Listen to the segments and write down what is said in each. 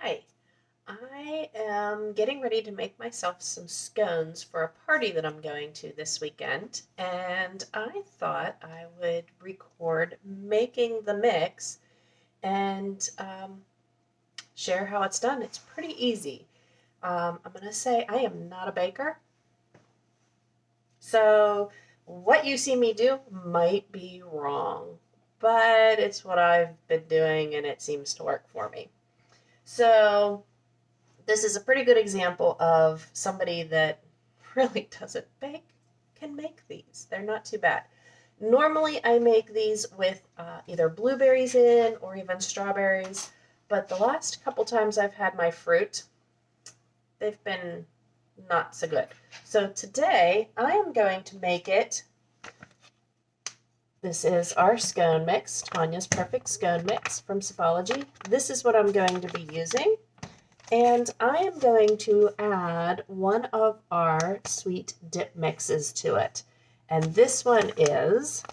Hi, I am getting ready to make myself some scones for a party that I'm going to this weekend, and I thought I would record making the mix and share how it's done. It's pretty easy. I'm going to say I am not a baker, so what you see me do might be wrong, but it's what I've been doing and it seems to work for me. So this is a pretty good example of somebody that really doesn't bake can make these. They're not too bad. Normally I make these with either blueberries in or even strawberries, but the last couple times I've had my fruit, they've been not so good. So today I am going to make it. This is our scone mix, Tanya's Perfect Scone Mix from Sipology. This is what I'm going to be using. And I am going to add one of our sweet dip mixes to it. And this one is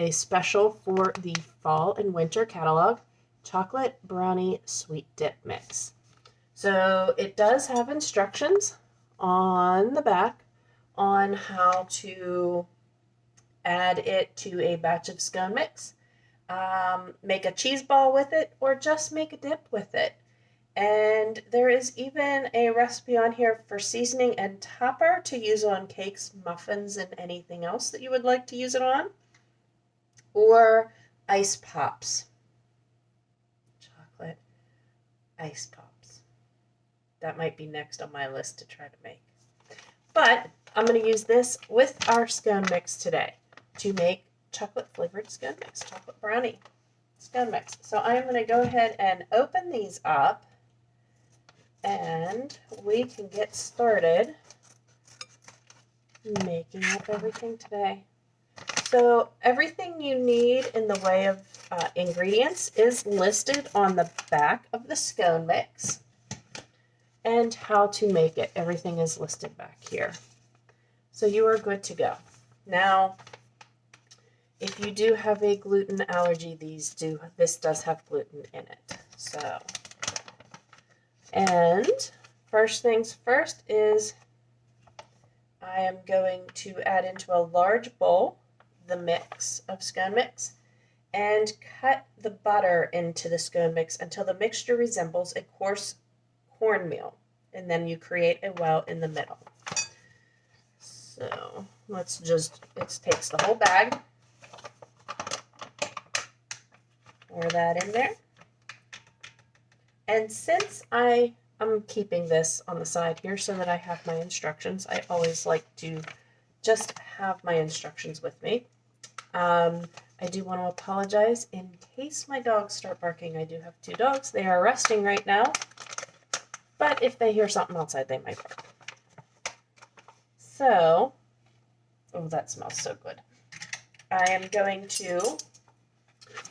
a special for the fall and winter catalog, Chocolate Brownie Sweet Dip Mix. So it does have instructions on the back on how to add it to a batch of scone mix, make a cheese ball with it, or just make a dip with it. And there is even a recipe on here for seasoning and topper to use on cakes, muffins, and anything else that you would like to use it on. Or ice pops. Chocolate ice pops. That might be next on my list to try to make. But I'm going to use this with our scone mix today to make chocolate flavored scone mix, chocolate brownie scone mix. So I'm going to go ahead and open these up, and we can get started making up everything today. So everything you need in the way of ingredients is listed on the back of the scone mix, and how to make it. Everything is listed back here. So you are good to go. Now, if you do have a gluten allergy, this does have gluten in it. So, and first things first is I am going to add into a large bowl the mix of scone mix and cut the butter into the scone mix until the mixture resembles a coarse cornmeal, and then you create a well in the middle. So it takes the whole bag, pour that in there. And since I am keeping this on the side here so that I have my instructions, I always like to just have my instructions with me. I do want to apologize in case my dogs start barking. I do have 2 dogs. They are resting right now, but if they hear something outside, they might bark. So, oh, that smells so good. I am going to,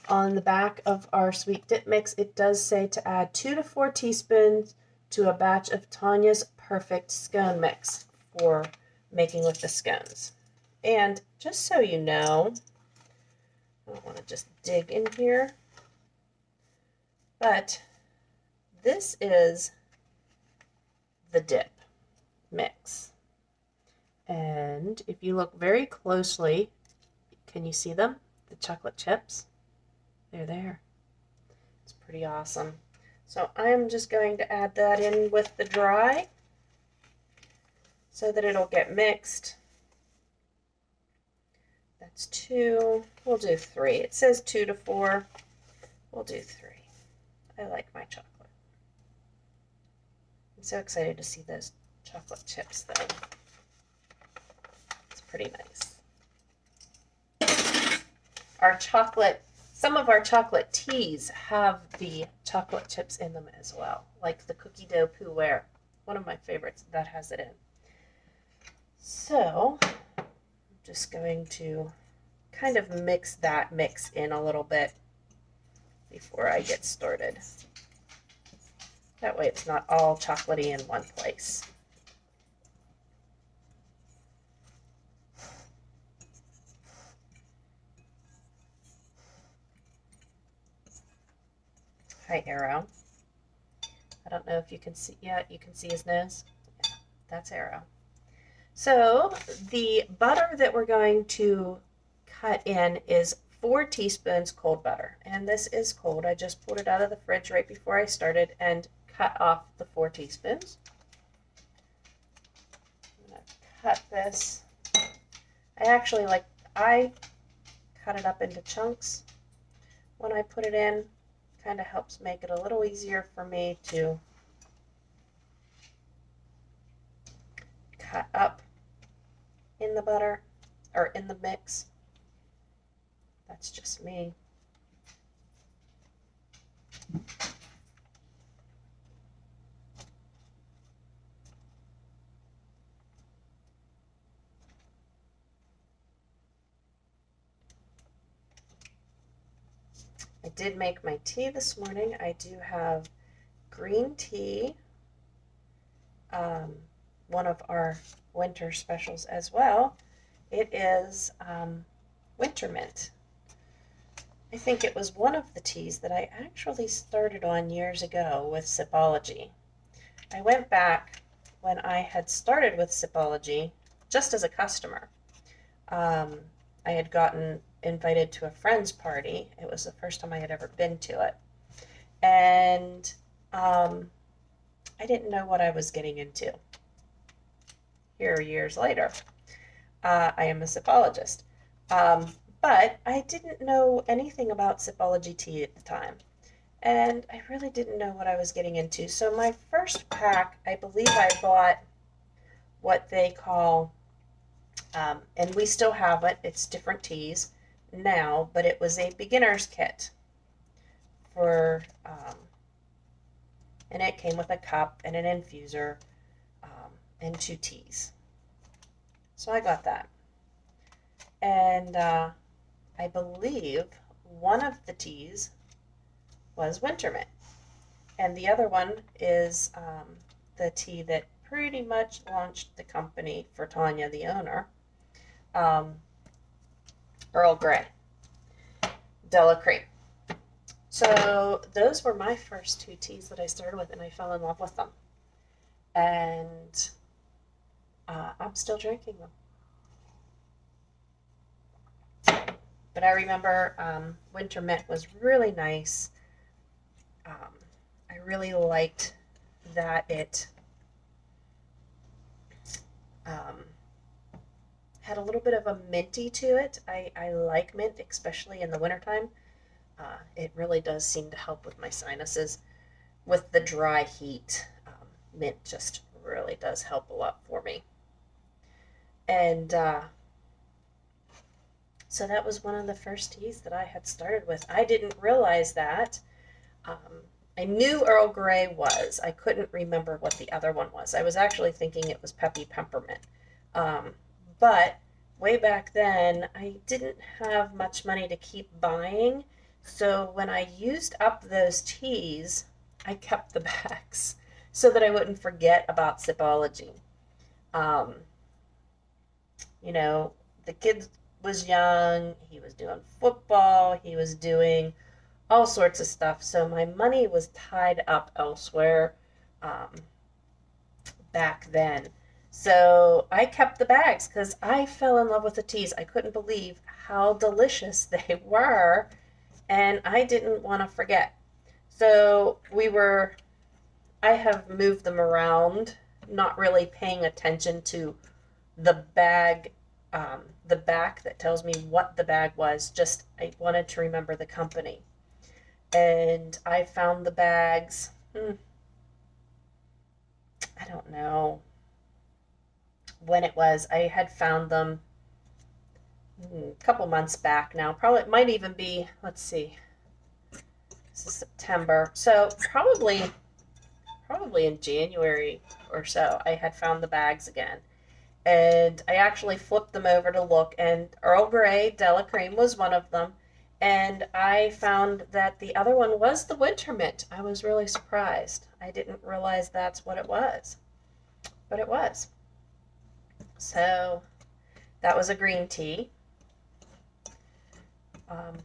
on the back of our sweet dip mix, it does say to add 2 to 4 teaspoons to a batch of Tanya's Perfect Scone Mix for making with the scones. And just so you know, I don't want to just dig in here, but this is the dip mix. And if you look very closely, can you see them? The chocolate chips? They're there. It's pretty awesome. So I'm just going to add that in with the dry so that it'll get mixed. That's 2. We'll do 3. It says 2 to 4. We'll do 3. I like my chocolate. I'm so excited to see those chocolate chips though. It's pretty nice. Some of our chocolate teas have the chocolate chips in them as well, like the cookie dough pu'er, one of my favorites that has it in. So I'm just going to kind of mix that mix in a little bit before I get started. That way it's not all chocolatey in one place. Hi, Arrow. I don't know if you can see, yeah, you can see his nose. Yeah, that's Arrow. So the butter that we're going to cut in is 4 teaspoons cold butter. And this is cold. I just pulled it out of the fridge right before I started and cut off the 4 teaspoons. I'm going to cut this. I cut it up into chunks when I put it in. Kind of helps make it a little easier for me to cut up in the butter or in the mix. That's just me. I did make my tea this morning. I do have green tea, one of our winter specials as well. It is winter mint. I think it was one of the teas that I actually started on years ago with Sipology. I went back when I had started with Sipology just as a customer. I had gotten invited to a friend's party. It was the first time I had ever been to it. And I didn't know what I was getting into. Here, years later, I am a sipologist. But I didn't know anything about Sipology tea at the time. And I really didn't know what I was getting into. So my first pack, I believe I bought what they call, and we still have it, it's different teas now, but it was a beginner's kit for, and it came with a cup and an infuser and 2 teas. So I got that. And I believe one of the teas was winter mint, and the other one is the tea that pretty much launched the company for Tanya, the owner, Earl Grey, Della Cream. So those were my first 2 teas that I started with, and I fell in love with them. And I'm still drinking them. But I remember winter mint was really nice. I really liked that it had a little bit of a minty to it. I like mint, especially in the wintertime. It really does seem to help with my sinuses. With the dry heat, mint just really does help a lot for me. And so that was one of the first teas that I had started with. I didn't realize that. I knew Earl Grey was. I couldn't remember what the other one was. I was actually thinking it was Peppy Peppermint. But way back then, I didn't have much money to keep buying. So when I used up those teas, I kept the bags so that I wouldn't forget about Sipology. You know, the kid was young, he was doing football, he was doing all sorts of stuff. So my money was tied up elsewhere back then. So I kept the bags because I fell in love with the teas. I couldn't believe how delicious they were, and I didn't want to forget. So I have moved them around, not really paying attention to the bag, the back that tells me what the bag was. Just I wanted to remember the company. And I found the bags, I don't know when it was. I had found them a couple months back now. Probably, it might even be, let's see, this is September. So probably in January or so, I had found the bags again. And I actually flipped them over to look, and Earl Grey Della Cream was one of them. And I found that the other one was the winter mint. I was really surprised. I didn't realize that's what it was, but it was. So that was a green tea.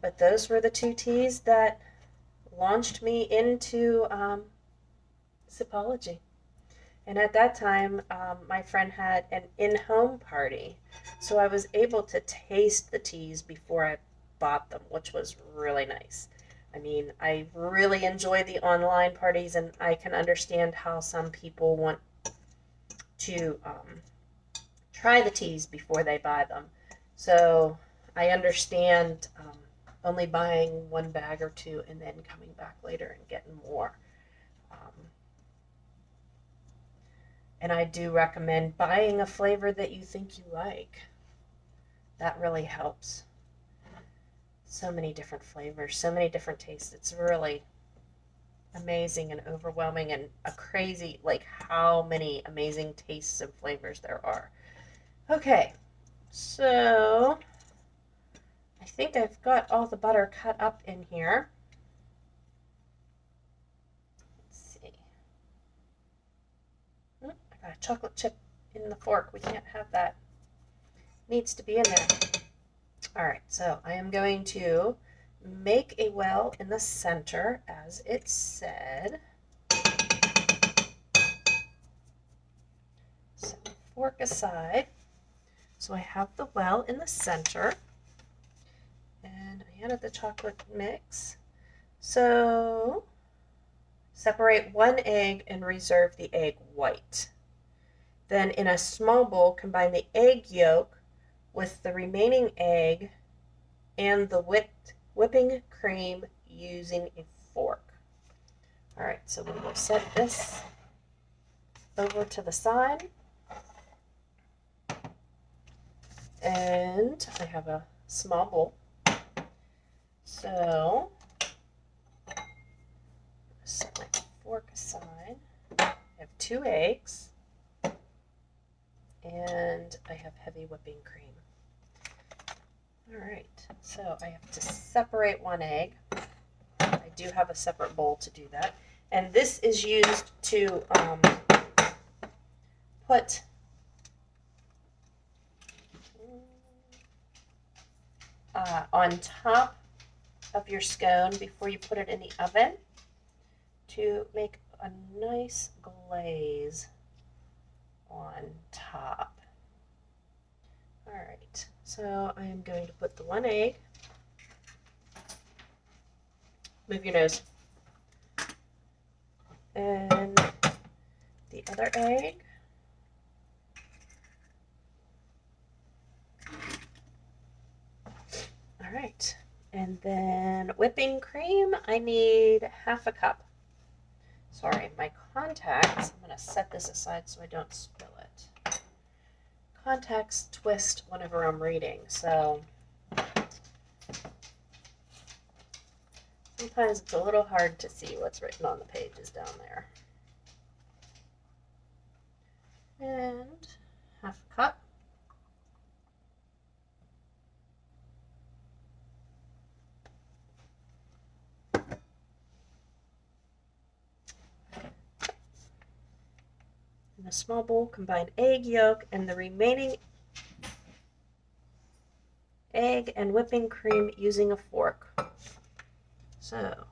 But those were the 2 teas that launched me into Sipology. And at that time, my friend had an in-home party, so I was able to taste the teas before I bought them, which was really nice. I mean, I really enjoy the online parties, and I can understand how some people want to try the teas before they buy them. So I understand only buying one bag or two and then coming back later and getting more. And I do recommend buying a flavor that you think you like. That really helps. So many different flavors, so many different tastes. It's really amazing and overwhelming and a crazy, like how many amazing tastes and flavors there are. Okay, so I think I've got all the butter cut up in here. I got a chocolate chip in the fork. We can't have that. Needs to be in there. All right, so I am going to make a well in the center as it said. Set the fork aside. So I have the well in the center. And I added the chocolate mix. So separate one egg and reserve the egg white. Then in a small bowl, combine the egg yolk with the remaining egg and the whipping cream using a fork. All right, so we will set this over to the side. And I have a small bowl. So set my fork aside. I have 2 eggs. And I have heavy whipping cream. All right, so I have to separate one egg. I do have a separate bowl to do that. And this is used to put on top of your scone before you put it in the oven to make a nice glaze on top. All right, so I am going to put the one egg. Move your nose. And the other egg. All right, and then whipping cream, I need 1/2 cup. Sorry, my contacts, I'm going to set this aside so I don't spill it. Contacts twist whenever I'm reading, so sometimes it's a little hard to see what's written on the pages down there. And 1/2 cup. In a small bowl, combine egg yolk and the remaining egg and whipping cream using a fork. So,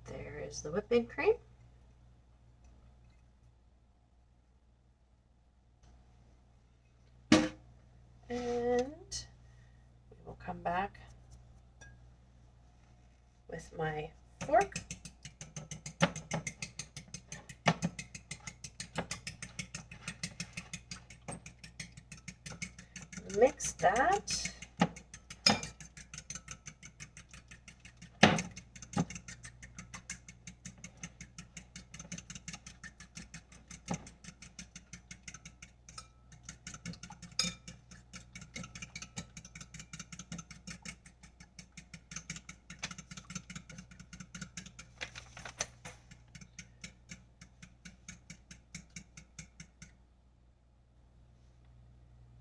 there is the whipping cream. And we will come back with my fork. Mix that.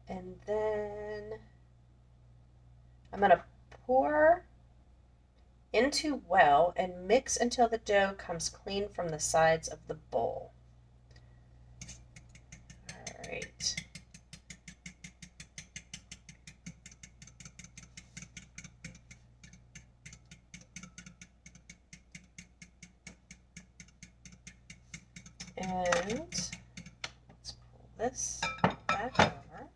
And then I'm going to pour into well and mix until the dough comes clean from the sides of the bowl. All right. And let's pull this back over.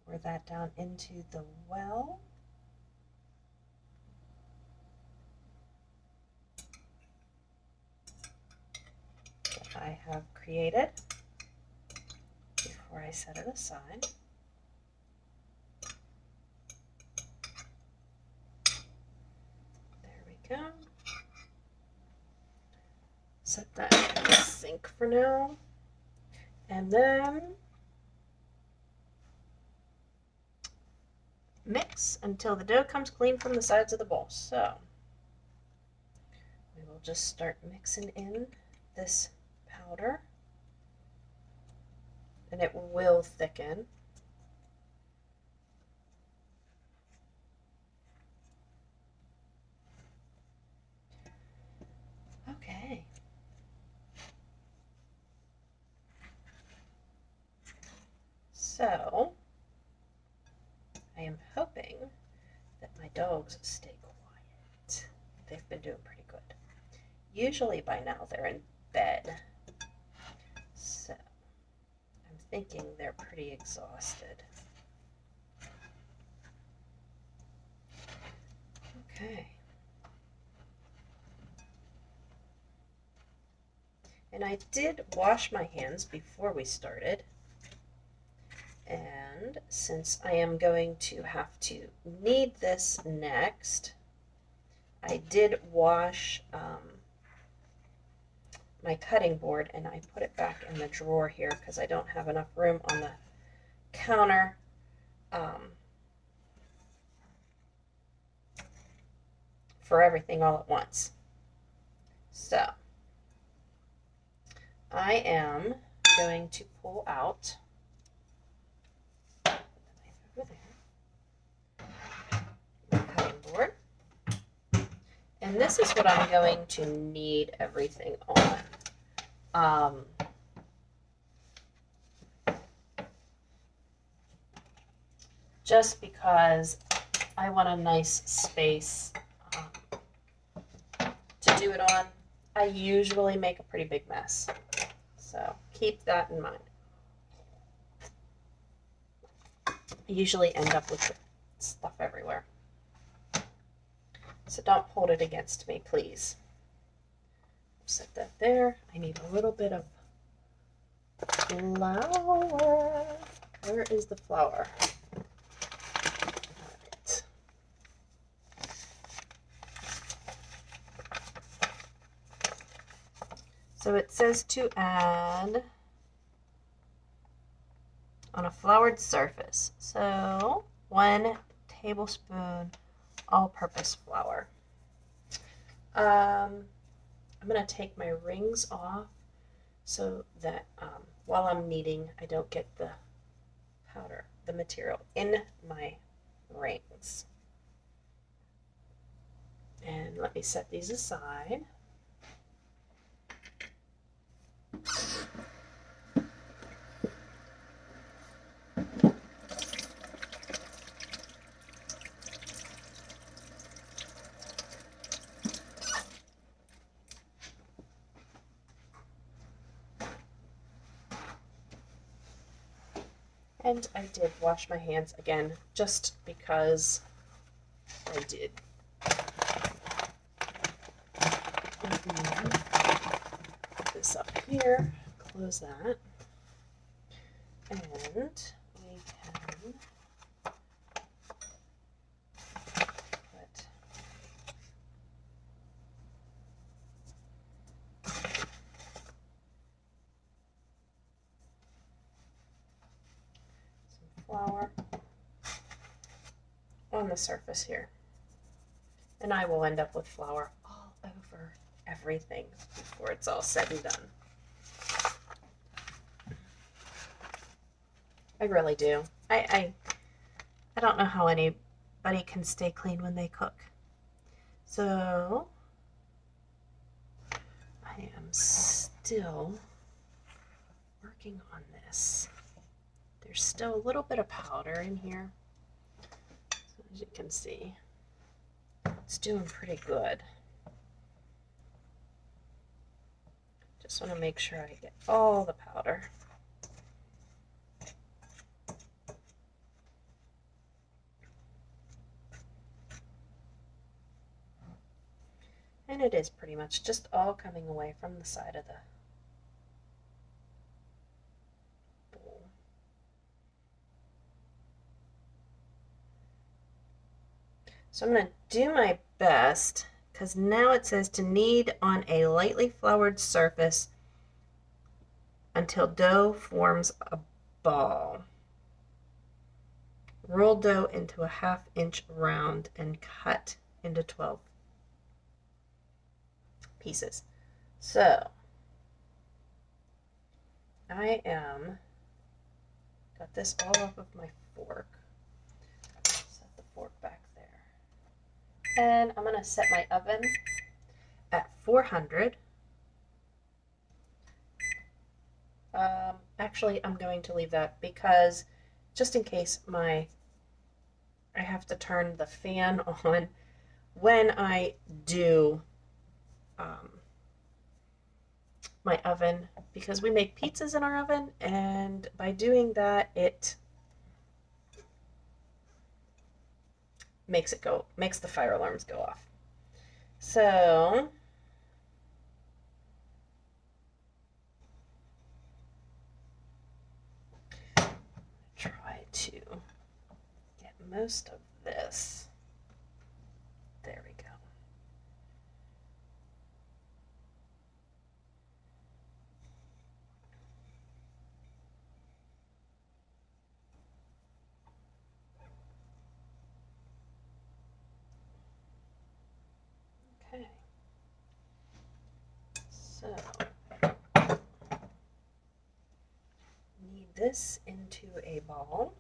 Pour that down into the well. That I have created before I set it aside. There we go. Set that in the sink for now. And then mix until the dough comes clean from the sides of the bowl. So we will just start mixing in this powder, and it will thicken. Okay. So I am hoping that my dogs stay quiet. They've been doing pretty good. Usually by now they're in bed. So I'm thinking they're pretty exhausted. Okay. And I did wash my hands before we started. And since I am going to have to knead this next, I did wash my cutting board, and I put it back in the drawer here because I don't have enough room on the counter for everything all at once. So I am going to pull out over there my cutting board, and this is what I'm going to knead everything on. Just because I want a nice space to do it on. I usually make a pretty big mess, so keep that in mind. I usually end up with stuff everywhere, so don't hold it against me, please. Set that there. I need a little bit of flour. Where is the flour? All right. So it says to add on a floured surface. So 1 tablespoon all-purpose flour. I'm going to take my rings off so that while I'm kneading, I don't get the powder, the material in my rings. And let me set these aside. And I did wash my hands again, just because I did. Put this up here, close that, and we can put flour on the surface here, and I will end up with flour all over everything before it's all said and done. I really do. I don't know how anybody can stay clean when they cook. So I am still working on this. There's still a little bit of powder in here. As you can see, it's doing pretty good. Just want to make sure I get all the powder. And it is pretty much just all coming away from the side of the bowl. So I'm going to do my best, because now it says to knead on a lightly floured surface until dough forms a ball. Roll dough into a 1/2 inch round and cut into 12 pieces. So I got this all off of my fork. Set the fork back there. And I'm going to set my oven at 400. Actually, I'm going to leave that because just in case I have to turn the fan on when I do my oven, because we make pizzas in our oven, and by doing that it makes the fire alarms go off. So try to get most of this. There we go. Okay. So knead this into a ball.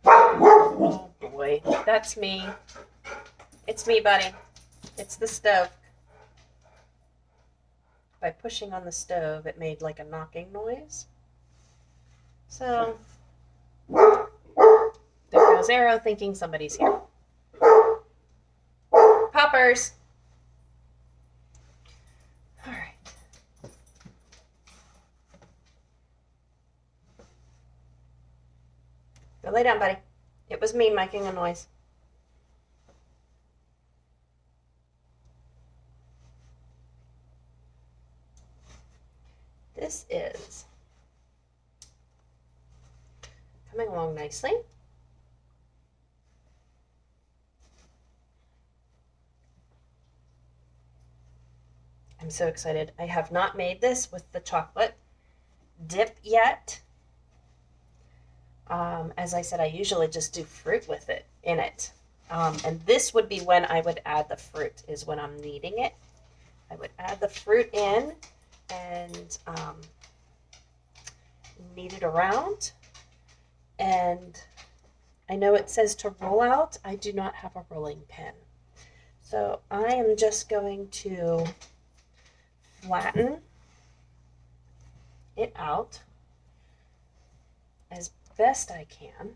Oh boy, that's me. It's me, buddy. It's the stove. By pushing on the stove, it made like a knocking noise. So there goes Arrow thinking somebody's here. Poppers! All right. Go lay down, buddy. It was me making a noise. This is coming along nicely. I'm so excited. I have not made this with the chocolate dip yet. As I said, I usually just do fruit with it in it. And this would be when I would add the fruit, is when I'm kneading it. I would add the fruit in and knead it around. And I know it says to roll out. I do not have a rolling pin. So I am just going to flatten it out as best I can.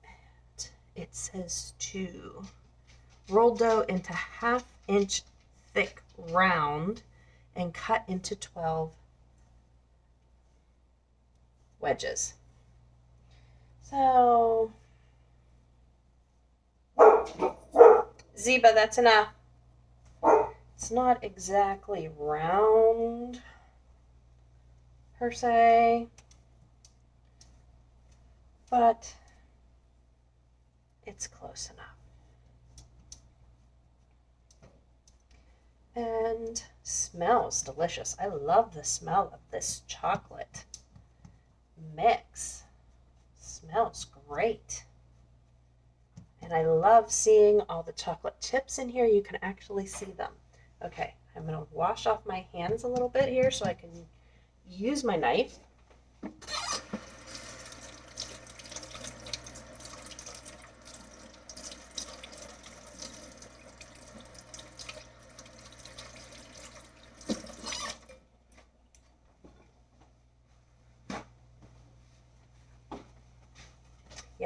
And it says to roll dough into 1/2 inch thick round and cut into 12 wedges. So Zeba, that's enough. It's not exactly round per se, but it's close enough. And smells delicious. I love the smell of this chocolate mix. Smells great. And I love seeing all the chocolate chips in here. You can actually see them. Okay, I'm going to wash off my hands a little bit here so I can use my knife.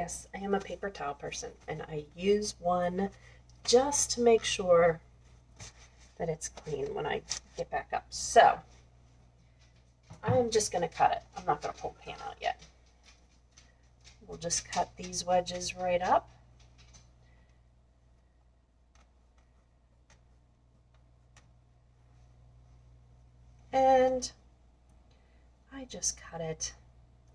Yes, I am a paper towel person, and I use one just to make sure that it's clean when I get back up. So I'm just going to cut it. I'm not going to pull the pan out yet. We'll just cut these wedges right up. And I just cut it.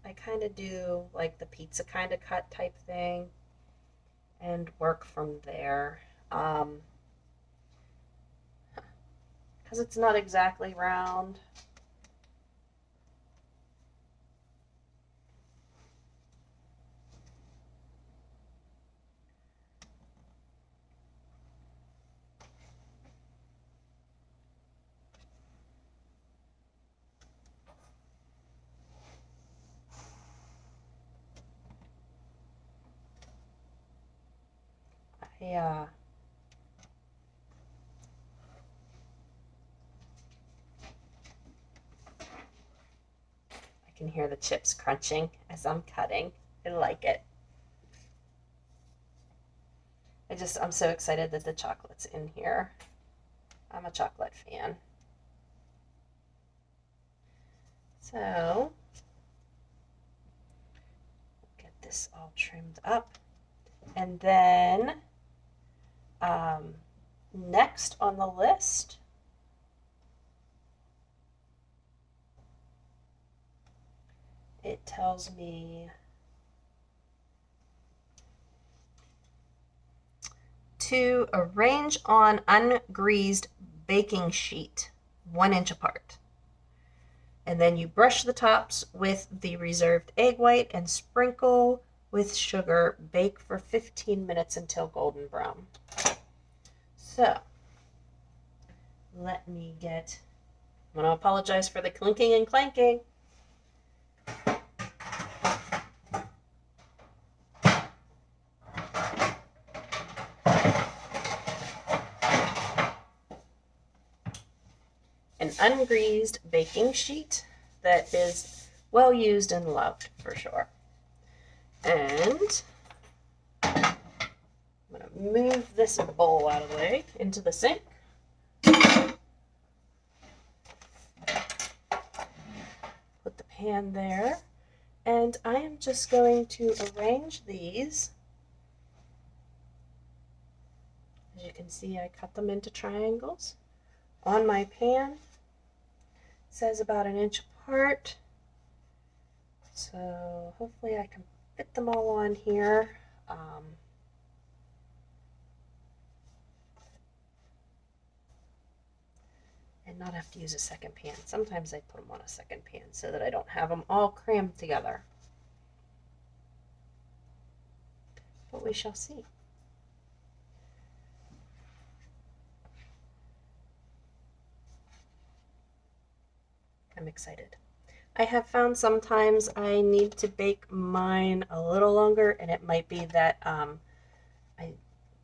I kind of do like the pizza kind of cut type thing and work from there. Because it's not exactly round. I can hear the chips crunching as I'm cutting. I like it. I'm so excited that the chocolate's in here. I'm a chocolate fan. So, get this all trimmed up. And then, next on the list, it tells me to arrange on ungreased baking sheet 1 inch apart. And then you brush the tops with the reserved egg white and sprinkle with sugar. Bake for 15 minutes until golden brown. So, let me get, I'm going to apologize for the clinking and clanking. An ungreased baking sheet that is well used and loved for sure. And I'm going to move this bowl out of the way into the sink. Put the pan there. And I am just going to arrange these. As you can see, I cut them into triangles on my pan. It says about 1 inch apart. So hopefully I can fit them all on here. And not have to use a second pan. Sometimes I put them on a second pan so that I don't have them all crammed together. But we shall see. I'm excited. I have found sometimes I need to bake mine a little longer, and it might be that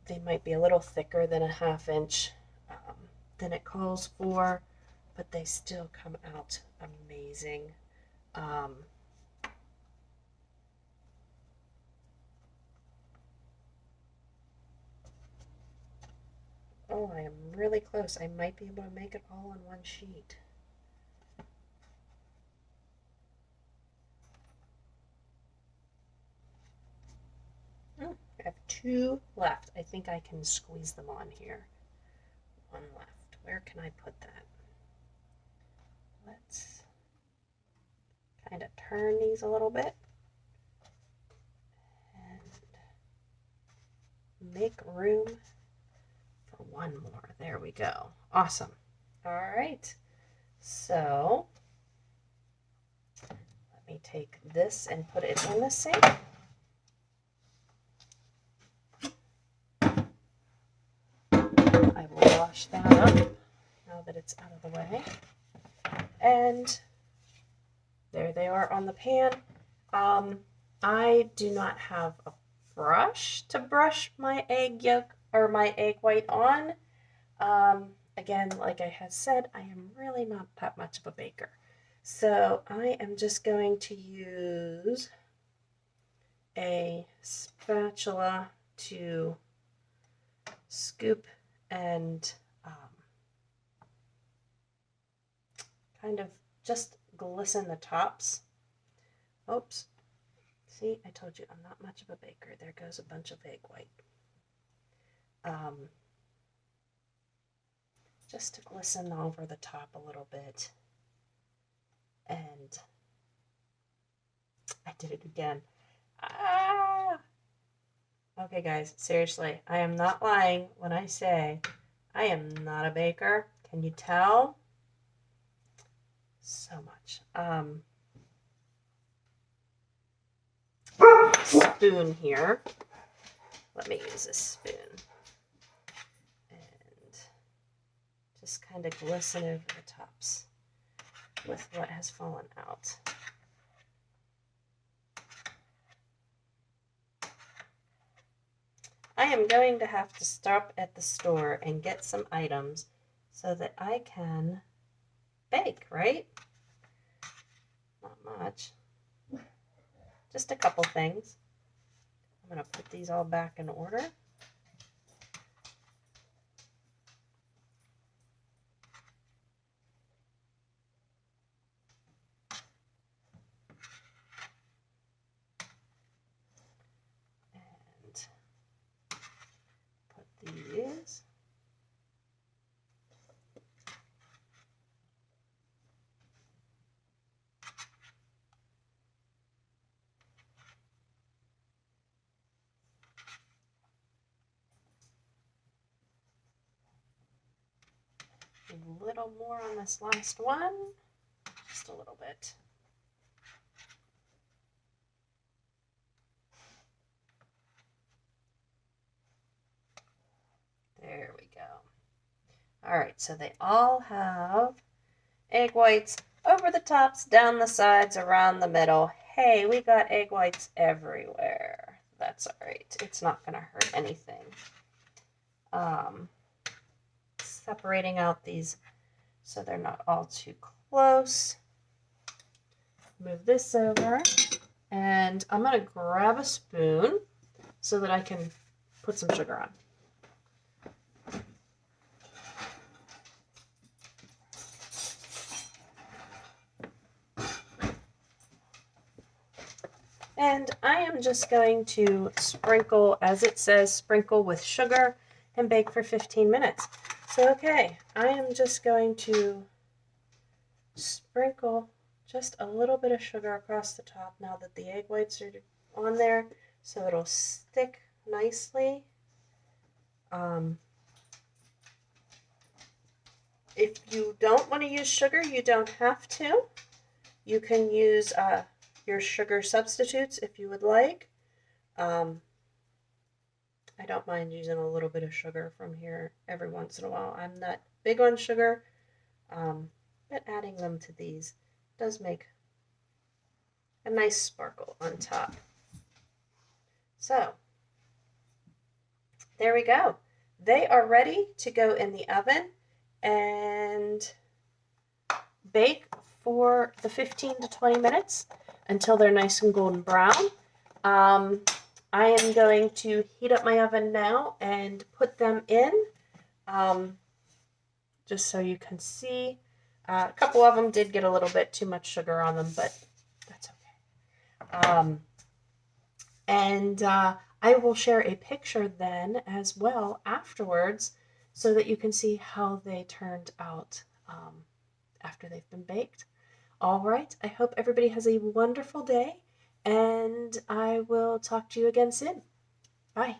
they might be a little thicker than a 1/2 inch than it calls for, but they still come out amazing. Oh, I am really close. I might be able to make it all on one sheet. I have 2 left. I think I can squeeze them on here. 1 left. Where can I put that? Let's kind of turn these a little bit and make room for 1 more. There we go. Awesome. All right. So let me take this and put it in the sink. I will wash that up now that it's out of the way. And there they are on the pan. I do not have a brush to brush my egg yolk or my egg white on. Again, like I had said, I am really not that much of a baker. So I am just going to use a spatula to scoop and kind of just glisten the tops. Oops. See, I told you I'm not much of a baker. There goes a bunch of egg white. Just to glisten over the top a little bit. And I did it again. Ah! Okay, guys, seriously, I am not lying when I say I am not a baker. Can you tell? So much. Spoon here. Let me use this spoon. And just kind of glisten over the tops with what has fallen out. I am going to have to stop at the store and get some items so that I can bake, right? Not much. Just a couple things. I'm going to put these all back in order. And put these. A little more on this last one, just a little bit. There we go. All right, so they all have egg whites over the tops, down the sides, around the middle. Hey, we got egg whites everywhere. That's all right. It's not going to hurt anything. Separating out these so they're not all too close. Move this over, and I'm going to grab a spoon so that I can put some sugar on. And I am just going to sprinkle, as it says, sprinkle with sugar and bake for 15 minutes. So, okay, I am just going to sprinkle just a little bit of sugar across the top now that the egg whites are on there, so it'll stick nicely. If you don't want to use sugar, you don't have to. You can use your sugar substitutes if you would like. I don't mind using a little bit of sugar from here every once in a while. I'm not big on sugar, but adding them to these does make a nice sparkle on top. So, there we go. They are ready to go in the oven and bake for the 15 to 20 minutes until they're nice and golden brown. I am going to heat up my oven now and put them in, just so you can see. A couple of them did get a little bit too much sugar on them, but that's okay. I will share a picture then as well afterwards so that you can see how they turned out after they've been baked. All right, I hope everybody has a wonderful day, and I will talk to you again soon. Bye.